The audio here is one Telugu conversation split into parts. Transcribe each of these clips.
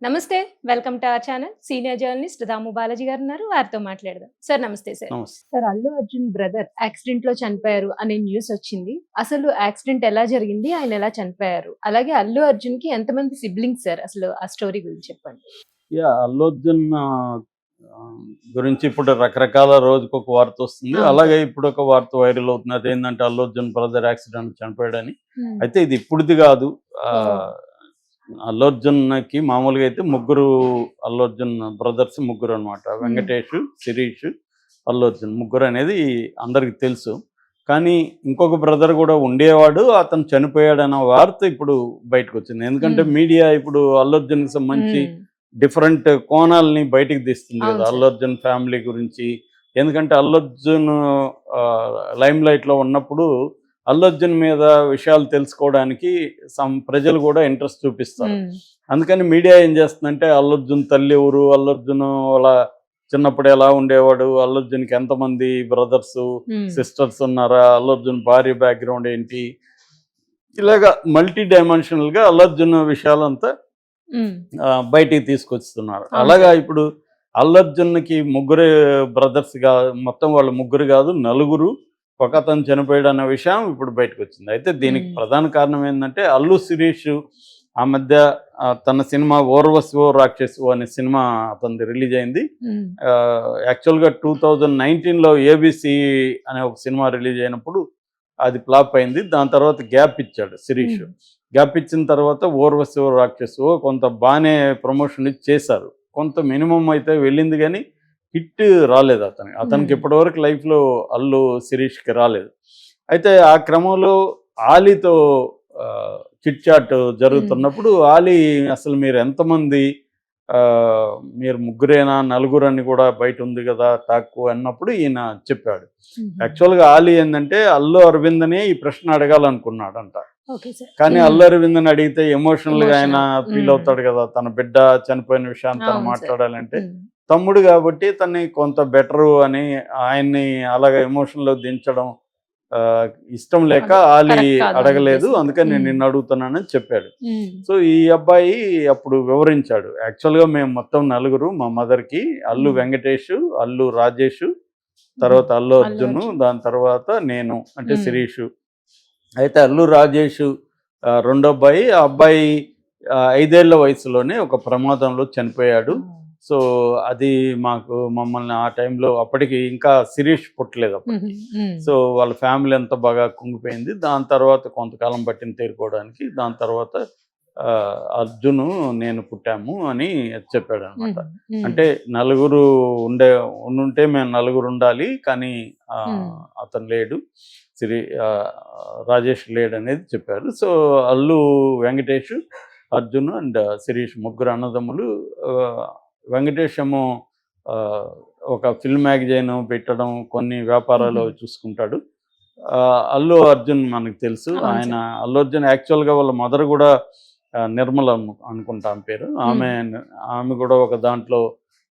నమస్తే. Welcome to our channel. Senior journalist Damu Balaji గారు ఉన్నారు. వారితో మాట్లాడదాం. సార్ నమస్తే సార్. నమస్తే. సార్ అల్లు అర్జున్ బ్రదర్ యాక్సిడెంట్‌లో చనిపోయారు అనే న్యూస్ వచ్చింది. అసలు యాక్సిడెంట్ ఎలా జరిగింది? ఆయన ఎలా చనిపోయారు? అలాగే అల్లు అర్జున్‌కి ఎంతమంది సిబ్లింగ్స్ సార్? అసలు ఆ స్టోరీ గురించి చెప్పండి. అల్లు అర్జున్ గురించి ఇప్పుడు రకరకాల రోజుకొక వార్త వస్తుంది. అవును. అలాగే ఇప్పుడు ఒక వార్త వైరల్ అవుతుంది. అదేంటంటే అల్లు అర్జున్ బ్రదర్ యాక్సిడెంట్ చనిపోయాడని. హ్మ్. అయితే ఇది ఇప్పుడుది కాదు. ఓహ్! అల్లు అర్జున్‌కి మామూలుగా అయితే ముగ్గురు అల్లు అర్జున్ బ్రదర్స్ ముగ్గురు అనమాట. హ్మ్. వెంకటేష్, శిరీష్, అల్లు అర్జున్ ముగ్గురు అనేది అందరికి తెలుసు. కానీ ఇంకొక బ్రదర్ కూడా ఉండేవాడు. అతను చనిపోయాడన్న వార్త ఇప్పుడు బయటకొచ్చింది. ఎందుకంటే హ్మ్. మీడియా ఇప్పుడు అల్లు అర్జున్‌కి సంబంధించి హ్మ్. డిఫరెంట్ కోణాలని బయటికి తీస్తుంది అవును కదా, సార్. అల్లు అర్జున్ ఫ్యామిలీ గురించి. ఎందుకంటే అల్లు అర్జున్ లైమ్ లైట్లో ఉన్నప్పుడు అల్లు అర్జున్ మీద విషయాలు తెలుసుకోవడానికి ప్రజలు కూడా ఇంట్రెస్ట్ చూపిస్తారు. హ్మ్. అందుకని మీడియా ఏం చేస్తుందంటే అల్లు అర్జున్ తల్లి ఎవరు, అల్లు అర్జున్ వాళ్ళ చిన్నప్పుడు ఎలా ఉండేవాడు, అల్లు అర్జున్కి ఎంతమంది బ్రదర్స్ హ్మ్. సిస్టర్స్ ఉన్నారా, అల్లు అర్జున్ భార్య బ్యాక్గ్రౌండ్ ఏంటి, ఇలాగా మల్టీ డైమెన్షనల్గా అల్లు అర్జున్ విషయాలంతా హ్మ్. బయటికి తీసుకొస్తున్నారు. అవును అలాగా సార్. ఇప్పుడు అల్లు అర్జున్‌కి ముగ్గురు బ్రదర్స్ మొత్తం వాళ్ళు ముగ్గురు కాదు, నలుగురు. ఒకతను చనిపోయాడు అన్న విషయం ఇప్పుడు బయటకొచ్చింది. అయితే దీనికి హ్మ్. ప్రధాన కారణం ఏందంటే అల్లు శిరీష్ ఆ మధ్య తన సినిమా 'ఓర్వశివో రాక్షసు' అనే సినిమా అతనిది రిలీజ్ అయింది. హ్మ్. యాక్చువల్‌గా 2019లో 'ఏబీసీ' అనే ఒక సినిమా రిలీజ్ అయినప్పుడు అది ఫ్లాప్ అయింది. దాని తర్వాత గ్యాప్ ఇచ్చాడు శిరీష్. హ్మ్. గ్యాప్ ఇచ్చిన తర్వాత 'ఓర్వశివ రాక్షసు' కొంత బానే ప్రమోషన్ ఇచ్చి చేశారు. కొంత మినిమమ్ అయితే వెళ్ళింది గానీ, హిట్ రాలేదు అతనికి. అతనికి హ్మ్. ఇప్పటివరకు లైఫ్‌లో అల్లు శిరీష్‌కి రాలేదు. అయితే ఆ క్రమంలో 'ఆలీతో' చిట్ చాట్ హ్మ్. జరుగుతున్నప్పుడు 'ఆలీ అసలు మీరు ఎంతమంది? మీరు ముగ్గురేనా? నలుగురని కూడా బయట ఉంది గదా టాకు' అన్నప్పుడు ఈయన చెప్పాడు. హుహు. యాక్చువల్‌గా 'ఆలీ' ఏందంటే అల్లు అరవింద్‌ని ఈ ప్రశ్న అడగాలనుకున్నాడంట. Okay sir. కానీ హ్మ్. అల్లు అరవింద్‌ని అడిగితే ఎమోషనల్‌గా ఆయన ఎమోషనల్. ఫీల్ హ్మ్. అవుతాడు గదా, తన బిడ్డ చనిపోయిన విషయాన్ని తను అవును సార్. మాట్లాడాలంటే. హ్మ్. తమ్ముడు గాబట్టి తన్ని కొంత బెటరు అని ఆయన్ని అలాగా ఎమోషన్‌లో దించడం ఆహ్, ఇష్టం లేక అదే. ఆలీ కరెక్ట్ కాదు అన్న అడగలేదు. ఉద్దేశంతో. అందుకని నేను హ్మ్. నిన్ను అడుగుతున్నానని చెప్పాడు. హ్మ్. సో, ఈ అబ్బాయి అప్పుడు వివరించాడు. యాక్చువల్‌గా మేము మొత్తం నలుగురు మా మదర్‌కి అల్లు హ్మ్. వెంకటేషు, అల్లు రాజేషు, హుహు. తర్వాత అల్లు అల్లు అర్జును, అర్జున్. దాని తర్వాత నేను అంటే హ్మ్. శిరీషు. అయితే అల్లు రాజేషు రెండో అబ్బాయి. ఆ అబ్బాయి 5 ఏళ్ల వయసులోనే ఒక ప్రమాదంలో చనిపోయాడు. ఆ! సో, అది మమ్మల్ని ఆ టైంలో అప్పటికి ఇంకా శిరీష్ పుట్టలేదు హుహు. అప్పటికి. హ్మ్. సో, వాళ్ళ ఫ్యామిలీ అంతా బాగా కుంగిపోయింది. దాని తర్వాత కొంతకాలం పట్టింది తేరుకోవడానికి. దాని తర్వాత అర్జును, నేను పుట్టాము అని చెప్పాడనమాట. హుహు. హ్మ్. అంటే నలుగురు ఉండే ఉండుంటే మేము నలుగురుండాలి. కానీ హ్మ్. అతను లేడు. సిరి ఆహ్, రాజేష్ లేడనేది చెప్పారు. సో, అల్లు వెంకటేష్, అర్జున్ అండ్ శిరీష్ ముగ్గురు అన్నదమ్ములు. ఆహ్, వెంకటేష్ ఏమో ఆహ్, ఒక ఫిల్మ్ మ్యాగజైన్ పెట్టడం, కొన్ని వ్యాపారాలు హుహు. అవి చూసుకుంటాడు. అల్లు అర్జున్ మనకు తెలుసు. అవును ఆయన సార్. అల్లు అర్జున్ యాక్చువల్‌గా వాళ్ళ మదర్ గూడా నిర్మల అనుకుంటా ఆమె పేరు. హ్మ్. ఆమె గూడా ఒక దాంట్లో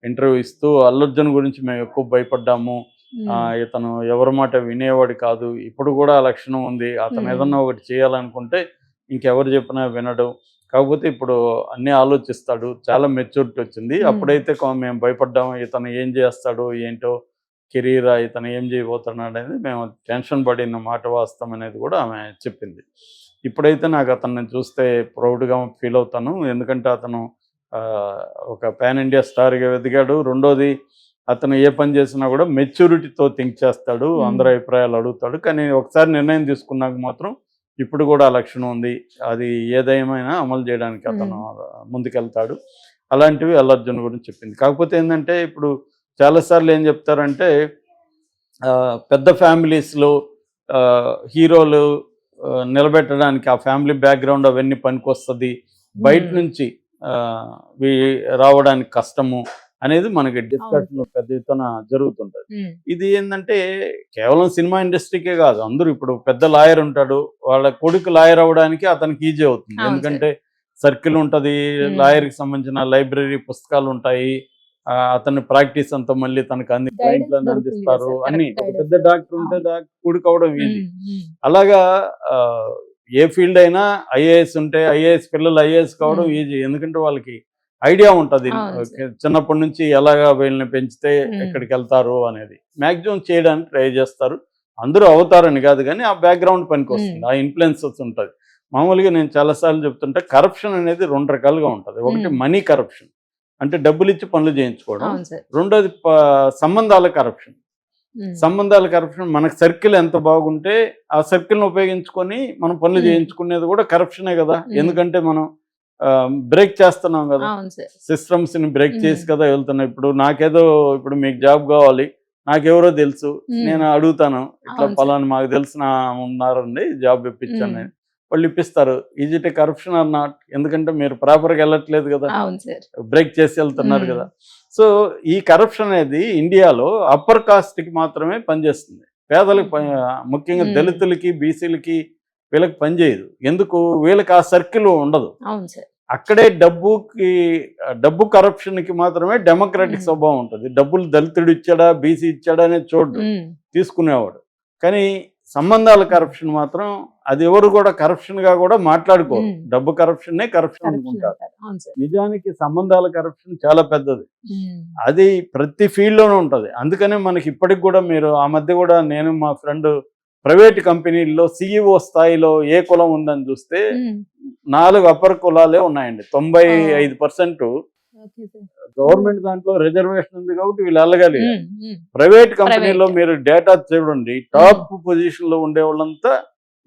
ఇంటర్వ్యూ ఇస్తూ అల్లు అర్జున్ గురించి మేము ఎక్కువ భయపడ్డాము. హ్మ్. ఇతను ఎవరి మాట వినేవాడు కాదు. ఇప్పుడు గూడా ఆ లక్షణం ఉంది. అతను హ్మ్. ఏదన్నా ఒకటి చేయాలనుకుంటే ఇంకెవరు చెప్పినా వినడు. కాకపోతే ఇప్పుడు అన్నీ ఆలోచిస్తాడు. చాలా మెచ్యూరిటీ వచ్చింది. హ్మ్. అప్పుడైతే మేము భయపడ్డాము. ఇతను ఏం చేస్తాడో ఏంటో, కెరీరా ఇతను ఏం చేయబోతున్నాడనేది మేము టెన్షన్ పడిన మాట వాస్తవం అనేది కూడా ఆమె చెప్పింది. ఇప్పుడైతే నాకు అతన్ని చూస్తే ప్రౌడ్‌గా ఫీల్ అవుతాను. ఎందుకంటే అతను ఆహ్, ఒక పాన్ ఇండియా స్టార్‌గా ఎదిగాడు. రెండోది అతను ఏ పని చేసినా కూడా మెచ్యూరిటీతో థింక్ చేస్తాడు. హ్మ్. అందరి అభిప్రాయాలు అడుగుతాడు. కానీ ఒకసారి నిర్ణయం తీసుకున్నాక మాత్రం ఇప్పుడు కూడా ఆ లక్షణం ఉంది. అది ఏదేమైనా అమలు చేయడానికి హ్మ్. అతను ముందుకెళ్తాడు. అలాంటివి అల్లు అర్జున్ గురించి చెప్పింది. కాకపోతే ఏందంటే ఇప్పుడు చాలా సార్లు ఏం చెప్తారంటే పెద్ద ఫ్యామిలీస్‌లో హీరోలు నిలబెట్టడానికి ఆ ఫ్యామిలీ బ్యాక్‌గ్రౌండ్ అవన్నీ పనికొస్తది. బయట హ్మ్. నుంచి ఆహ్, వి రావడానికి కష్టము అనేది మనకి అవును డిస్కషన్ సార్. పెద్ద ఎత్తున జరుగుతుంటది. హ్మ్. ఇది ఏందంటే కేవలం సినిమా ఇండస్ట్రీకే కాదు. అందరూ ఇప్పుడు పెద్ద లాయర్ ఉంటాడు. వాళ్ళ కొడుకు లాయర్ అవ్వడానికి అతనికి ఈజీ అవుతుంది. అవును సార్. ఎందుకంటే సర్కిల్ ఉంటది. హ్మ్. లాయర్‌కి సంబంధించిన లైబ్రరీ పుస్తకాలుంటాయి. అతని ప్రాక్టీస్ అంతా మళ్ళీ తనకు అన్ని గైడెన్స్ క్లయింట్లని దొరుకుతుంది కదా అందిస్తారు. సార్. అన్నీ కరెక్ట్ ఒక గైడెన్స్ పెద్ద డాక్టర్ దొరుకుతుంది. ఉంటే అవును. కొడుకవ్వడం ఈజీ. హ్మ్. హ్మ్. అలాగా ఆహ్, ఏ ఫీల్డ్ అయినా ఐఏఎస్ ఉంటే ఐఏఎస్ పిల్లలు ఐఏఎస్ కావడం హ్మ్. ఈజీ. ఎందుకంటే వాళ్ళకి ఐడియా ఉంటుంది అవును సార్. చిన్నప్పటి నుంచి ఎలాగా వీళ్ళని పెంచితే ఉమ్, ఎక్కడికి వెళ్తారు అనేది మ్యాక్సిమం చేయడానికి ట్రై చేస్తారు. అందరూ అవుతారని కాదు కానీ ఆ బ్యాక్గ్రౌండ్ పనికి వస్తుంది, ఆ ఇన్ఫ్లుయెన్సెస్ ఉంటుంది. మామూలుగా నేను చాలాసార్లు చెప్తుంటే కరప్షన్ అనేది 2 రకాలుగా ఉంటుంది. ఒకటి ఉమ్, మనీ కరప్షన్, అంటే డబ్బులు ఇచ్చి పనులు చేయించుకోవడం. అవును సార్. రెండోది సంబంధాల కరప్షన్. ఉమ్, సంబంధాల కరప్షన్, మనకు సర్కిల్ ఎంత బాగుంటే ఆ సర్కిల్ని ఉపయోగించుకొని మనం పనులు ఉమ్, చేయించుకునేది కూడా కరప్షనే కదా. ఉమ్, ఎందుకంటే మనం బ్రేక్ చేస్తున్నాం కదా, అవును సార్. సిస్టమ్స్ని బ్రేక్ చేసి ఉమ్, కదా వెళ్తున్నాం. ఇప్పుడు నాకేదో ఇప్పుడు మీకు జాబ్ కావాలి, నాకెవరో తెలుసు, ఉమ్, నేను అడుగుతాను ఇట్లా అవును సార్. పలానా మాకు తెలిసిన ఉన్నారండి జాబ్ ఇప్పించాను ఉమ్, నేను. వాళ్ళు ఇప్పిస్తారు. Is it a corruption or not? ఎందుకంటే మీరు ప్రాపర్గా వెళ్ళట్లేదు కదా, అవును సార్. బ్రేక్ చేసి వెళ్తున్నారు ఉమ్, కదా. సో ఈ కరప్షన్ అనేది ఇండియాలో అప్పర్ కాస్ట్కి మాత్రమే పనిచేస్తుంది. పేదలకు ముఖ్యంగా ఉమ్, దళితులకి, బీసీలకి, వీళ్ళకి పనిచేయదు. ఎందుకు? వీళ్ళకి ఆ సర్కిల్ ఉండదు. అవును సార్. అక్కడే డబ్బు కరప్షన్కి మాత్రమే డెమోక్రాటిక్ ఉమ్, స్వభావం ఉంటుంది. డబ్బులు దళితుడు ఇచ్చాడా, బీసీ ఇచ్చాడా అనేది చూడడు, ఉమ్, తీసుకునేవాడు. కానీ సంబంధాల కరప్షన్ మాత్రం అది ఎవరు కూడా కరప్షన్గా కూడా మాట్లాడుకోరు. ఉమ్, డబ్బు కరప్షనే కరప్షన్ కరప్షన్ అనుకుంటారు. అంటారు. అవును సార్. నిజానికి సంబంధాల కరప్షన్ చాలా పెద్దది. ఉమ్, అది ప్రతి ఫీల్డ్లోనూ ఉంటుంది. అందుకనే మనకి ఇప్పటికి కూడా మీరు ఆ మధ్య కూడా నేను మా ఫ్రెండ్ ప్రైవేట్ కంపెనీల్లో సిఇఓ స్థాయిలో ఏ కులం ఉందని చూస్తే ఉమ్, 4 అప్పర్ కులాలే ఉన్నాయండి. 95% ఓకే సార్. గవర్నమెంట్ దాంట్లో రిజర్వేషన్ ఉంది కాబట్టి వీళ్ళు వెళ్ళగలిగారు. ఉమ్, ఉమ్, ప్రైవేట్ కంపెనీలో ప్రైవేట్. మీరు డేటా చూడండి, టాప్ పొజిషన్లో ఉండే వాళ్ళంతా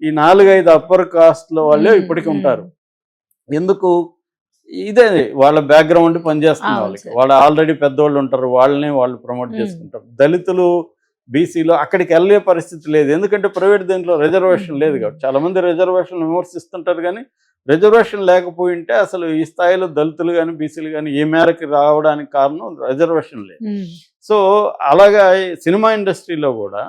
ఈ 4-5 అప్పర్ కాస్ట్లో వాళ్ళే ఉమ్, ఇప్పటికీ ఉమ్, ఉంటారు. ఎందుకు? ఇదే వాళ్ళ బ్యాక్గ్రౌండ్ పనిచేస్తుంది అవును వాళ్ళకి. సార్. వాళ్ళు ఆల్రెడీ పెద్దోళ్ళు ఉంటారు, వాళ్ళని వాళ్ళు ప్రమోట్ ఉమ్, చేసుకుంటారు. దళితులు, బీసీలో అక్కడికి వెళ్ళే పరిస్థితి లేదు. ఎందుకంటే ప్రైవేట్ దీంట్లో ఉమ్, రిజర్వేషన్ లేదు ఉమ్, కాబట్టి. చాలామంది రిజర్వేషన్ విమర్శిస్తుంటారు కానీ రిజర్వేషన్ లేకపోయింటే అసలు ఈ స్థాయిలో దళితులు కానీ, బీసీలు కానీ ఏ మేరకు రావడానికి కారణం రిజర్వేషన్ లేదు. ఉమ్, సో అలాగా ఈ సినిమా ఇండస్ట్రీలో కూడా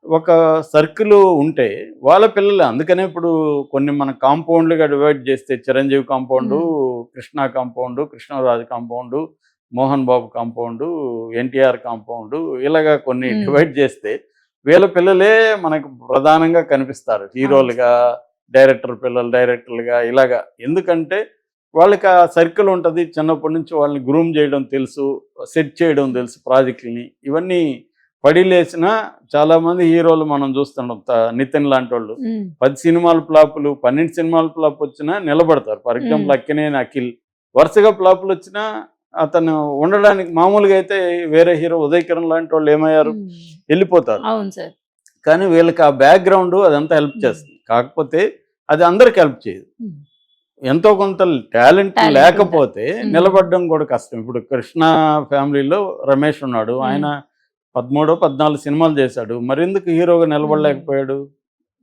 ఒక సర్కిల్ ఉంటే వాళ్ళ పిల్లలు, అందుకనే ఇప్పుడు కొన్ని మన కాంపౌండ్లుగా డివైడ్ చేస్తే చిరంజీవి కాంపౌండు, ఉమ్, Krishna compound, Krishnaraju compound, Mohan Babu compound, NTR compound, ఇలాగా కొన్ని ఉమ్, డివైడ్ చేస్తే వీళ్ళ పిల్లలే మనకు ప్రధానంగా కనిపిస్తారు అవును హీరోలుగా, సార్. డైరెక్టర్ పిల్లలు డైరెక్టర్లుగా ఇలాగా. ఎందుకంటే వాళ్ళకి ఆ సర్కిల్ ఉంటుంది. చిన్నప్పటి నుంచి వాళ్ళని గ్రూమ్ చేయడం తెలుసు, సెట్ చేయడం తెలుసు ప్రాజెక్టులని. ఇవన్నీ పడిలేసిన చాలామంది హీరోలు మనం చూస్తున్నాం. నితిన్ లాంటి వాళ్ళు ఉమ్, 10 సినిమాలు ఫ్లాపులు, 12 సినిమాలు ఫ్లాప్ వచ్చినా నిలబడతారు. For um, example Akkineni Akhil వరుసగా ఫ్లాపులు వచ్చినా అతను ఉండడానికి, మామూలుగా అయితే వేరే హీరో ఉదయ్ కిరణ్ లాంటి వాళ్ళు ఏమయ్యారు, ఉమ్, వెళ్ళిపోతారు. అవును సార్. కానీ వీళ్ళకి ఆ బ్యాక్గ్రౌండ్ అదంతా హెల్ప్ ఉమ్, చేస్తుంది. కాకపోతే అది అందరికి హెల్ప్ చేయదు. ఉమ్, ఎంతో కొంత టాలెంట్ టాలెంట్ ఉండాలి. లేకపోతే ఉమ్, నిలబడడం కూడా కష్టం. ఇప్పుడు కృష్ణ ఫ్యామిలీలో రమేష్ ఉన్నాడు. ఆయన ఉమ్, 13-14 సినిమాలు చేశాడు. మరెందుకు హీరోగా ఉమ్, నిలబడలేకపోయాడు?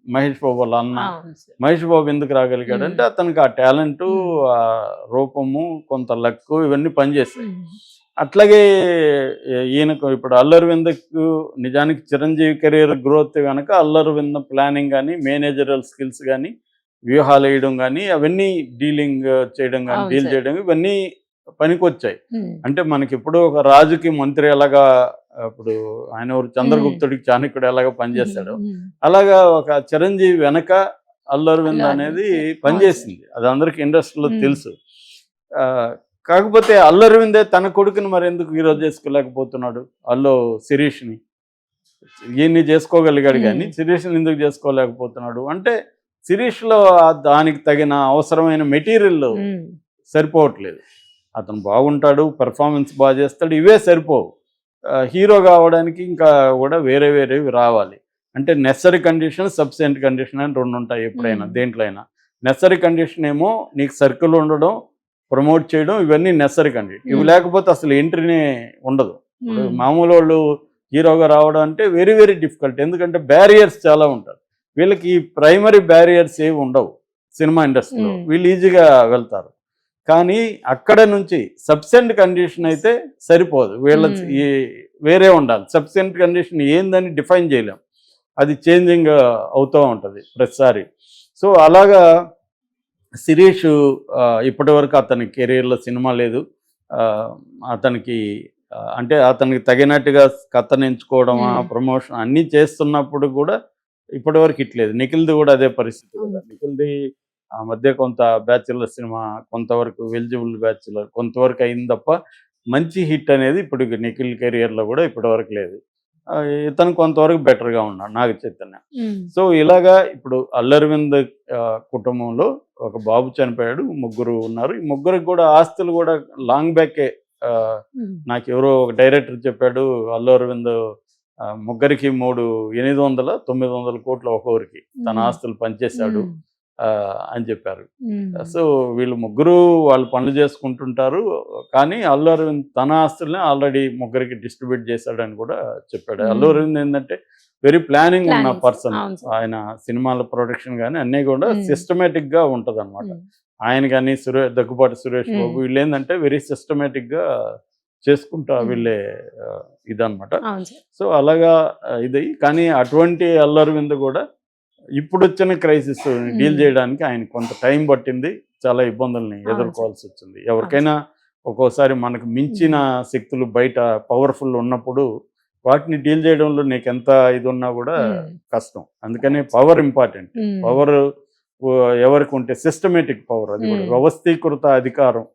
మహేష్ బాబు వాళ్ళ అన్న అవును సార్. మహేష్ బాబు ఎందుకు రాగలిగాడు ఉమ్, అంటే అతనికి ఆ టాలెంటు, ఉమ్, ఆ రూపము, కొంత లక్కు ఇవన్నీ పనిచేస్తాయి. ఉమ్, అట్లాగే ఈయనకు ఇప్పుడు అల్లు అరవింద్కు నిజానికి చిరంజీవి కెరీర్ గ్రోత్ కనుక అల్లు అరవింద్ ప్లానింగ్ కానీ, మేనేజరల్ స్కిల్స్ కానీ, వ్యూహాలు వేయడం కానీ, అవన్నీ డీలింగ్ చేయడం కానీ, అవును డీల్ సార్. చేయడం ఇవన్నీ పనికొచ్చాయి. ఉమ్, అంటే మనకి ఇప్పుడు ఒక రాజుకి మంత్రి ఎలాగా, ఇప్పుడు ఆయన ఎవరు ఉమ్, చంద్రగుప్తుడికి చాణక్యుడు ఎలాగా పనిచేశాడో ఉమ్, అలాగా ఒక చిరంజీవి వెనక అల్లు అల్లు అరవింద్ అరవింద్ అనేది సార్. అవును సార్. పనిచేసింది. అది అందరికి ఇండస్ట్రీలో ఉమ్, తెలుసు. ఆ, కాకపోతే అల్లు అరవిందే తన కొడుకుని మరి ఎందుకు హీరో చేసుకోలేకపోతున్నాడు? శిరీష్ని ఈయన్ని చేసుకోగలిగాడు కానీ ఉమ్, శిరీష్ని ఎందుకు చేసుకోలేకపోతున్నాడు అంటే శిరీష్లో దానికి తగిన అవసరమైన మెటీరియల్ ఉమ్, సరిపోవట్లేదు. అతను బాగుంటాడు, పెర్ఫార్మెన్స్ బాగా చేస్తాడు, ఇవే సరిపోవు. హీరో కావడానికి ఇంకా కూడా వేరే వేరేవి రావాలి. అంటే నెసరీ కండిషన్, సబ్సెంట్ కండిషన్ అని 2 ఉంటాయి ఎప్పుడైనా ఉమ్, దేంట్లో అయినా. నెసరీ కండిషన్ ఏమో నీకు సర్కిల్ ఉండడం, ప్రమోట్ చేయడం, ఇవన్నీ నెసరీ కండిషన్. ఇవి ఉమ్, లేకపోతే అసలు ఎంట్రీనే ఉండదు. ఇప్పుడు ఉమ్, మామూలు వాళ్ళు హీరోగా రావడం అంటే వెరీ వెరీ డిఫికల్ట్. ఎందుకంటే బ్యారియర్స్ చాలా ఉంటారు. వీళ్ళకి ఈ ప్రైమరీ బ్యారియర్స్ ఏవి ఉండవు సినిమా ఇండస్ట్రీలో, ఉమ్, వీళ్ళు ఈజీగా వెళ్తారు. కానీ అక్కడ నుంచి సబ్సెంట్ కండిషన్ అయితే సరిపోదు. వీళ్ళ ఉమ్, ఈ వేరే ఉండాలి. సబ్సెంట్ కండిషన్ ఏందని డిఫైన్ చేయలేం, అది చేంజింగ్ అవుతూ ఉంటుంది ప్రతిసారి. సో అలాగా శిరీష్ ఇప్పటి వరకు అతని కెరీర్లో సినిమా లేదు. ఆ, అతనికి అంటే అతనికి తగినట్టుగా కథను ఎంచుకోవడం, ఉమ్, ప్రమోషన్ అన్నీ చేస్తున్నప్పుడు కూడా ఇప్పటివరకు ఇట్లేదు. నిఖిల్ది కూడా అదే పరిస్థితి కదా. అవును. నిఖిల్ది ఆ మధ్య కొంత బ్యాచులర్ సినిమా కొంతవరకు ఎలిజిబుల్ బ్యాచులర్ కొంతవరకు అయింది తప్ప మంచి హిట్ అనేది ఇప్పుడు నిఖిల్ కెరియర్లో కూడా ఇప్పటివరకు లేదు. ఇతను కొంతవరకు బెటర్గా ఉన్నాడు నాగ చైతన్య. సో ఇలాగా ఇప్పుడు అల్లరవింద్ కుటుంబంలో ఒక బాబు చనిపోయాడు, ముగ్గురు ఉన్నారు. ఈ ముగ్గురికి కూడా ఆస్తులు కూడా లాంగ్ బ్యాకే. నాకు ఎవరో ఒక డైరెక్టర్ చెప్పాడు, అల్లు అరవింద్ ముగ్గురికి 800-900 కోట్లు ఒక్కొక్కరికి తన ఆస్తులు పనిచేశాడు అని చెప్పారు. సో వీళ్ళు ముగ్గురు వాళ్ళు పనులు చేసుకుంటుంటారు, కానీ అల్లు అరవింద్ తన ఆస్తుల్ని ఆల్రెడీ ముగ్గురికి డిస్ట్రిబ్యూట్ చేశాడని కూడా చెప్పాడు. అల్లు అరవింద్ ఏంటంటే వెరీ ప్లానింగ్ ఉన్న పర్సన్. ఆయన సినిమాల ప్రొడక్షన్ కానీ అన్నీ కూడా సిస్టమేటిక్ గా ఉంటది అనమాట. ఆయన కానీ దగ్గుబాటి సురేష్ బాబు వీళ్ళు ఏంటంటే వెరీ సిస్టమేటిక్ గా చేసుకుంటా వీళ్ళే ఇదనమాట. సో అలాగా ఇది. కానీ అటువంటి అల్లు అరవింద్ కూడా ఇప్పుడు వచ్చిన క్రైసిస్ డీల్ చేయడానికి ఆయన కొంత టైం పట్టింది, చాలా ఇబ్బందుల్ని ఎదుర్కోవాల్సి వచ్చింది. ఎవరికైనా ఒక్కోసారి మనకు మించిన శక్తులు బయట పవర్ఫుల్ ఉన్నప్పుడు వాటిని డీల్ చేయడంలో నీకు ఎంత ఇది ఉన్నా కూడా కష్టం. అందుకని పవర్ ఇంపార్టెంట్. పవర్ ఎవరికి ఉంటే సిస్టమేటిక్ పవర్, అది కూడా వ్యవస్థీకృత అధికారం